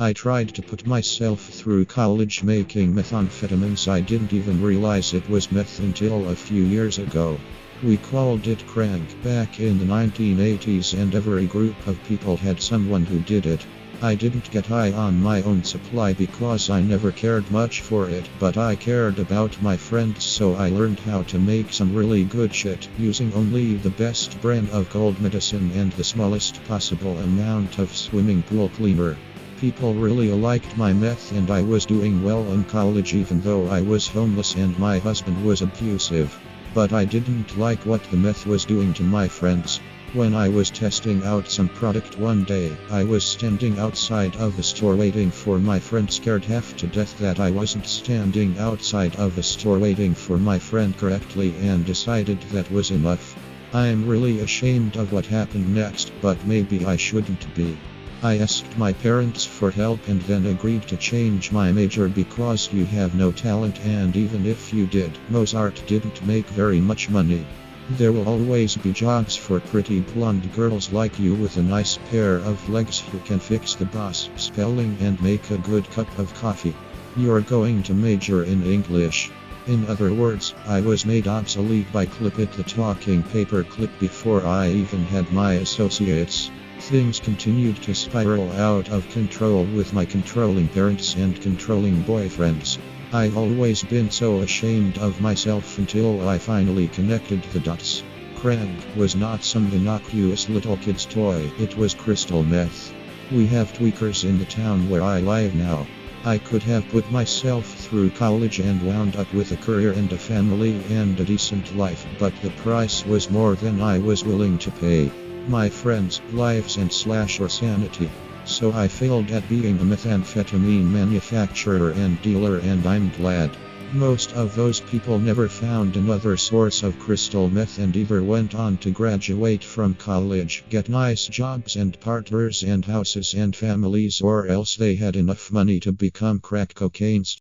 I tried to put myself through college making methamphetamines. I didn't even realize it was meth until a few years ago. We called it crank back in the 1980s, and every group of people had someone who did it. I didn't get high on my own supply because I never cared much for it, but I cared about my friends, so I learned how to make some really good shit using only the best brand of cold medicine and the smallest possible amount of swimming pool cleaner. People really liked my meth, and I was doing well in college even though I was homeless and my husband was abusive. But I didn't like what the meth was doing to my friends. When I was testing out some product one day, I was standing outside of the store waiting for my friend, scared half to death that I wasn't standing outside of the store waiting for my friend correctly, and decided that was enough. I'm really ashamed of what happened next, but maybe I shouldn't be. I asked my parents for help and then agreed to change my major because you have no talent, and even if you did, Mozart didn't make very much money. There will always be jobs for pretty blonde girls like you with a nice pair of legs who can fix the boss spelling and make a good cup of coffee. You're going to major in English. In other words, I was made obsolete by Clip It, the talking paperclip, before I even had my associates. Things continued to spiral out of control with my controlling parents and controlling boyfriends. I've always been so ashamed of myself until I finally connected the dots. Crank was not some innocuous little kid's toy, it was crystal meth. We have tweakers in the town where I live now. I could have put myself through college and wound up with a career and a family and a decent life, but the price was more than I was willing to pay. My friends' lives and or sanity. So I failed at being a methamphetamine manufacturer and dealer, and I'm glad. Most of those people never found another source of crystal meth and either went on to graduate from college, get nice jobs and partners and houses and families, or else they had enough money to become crack cocaine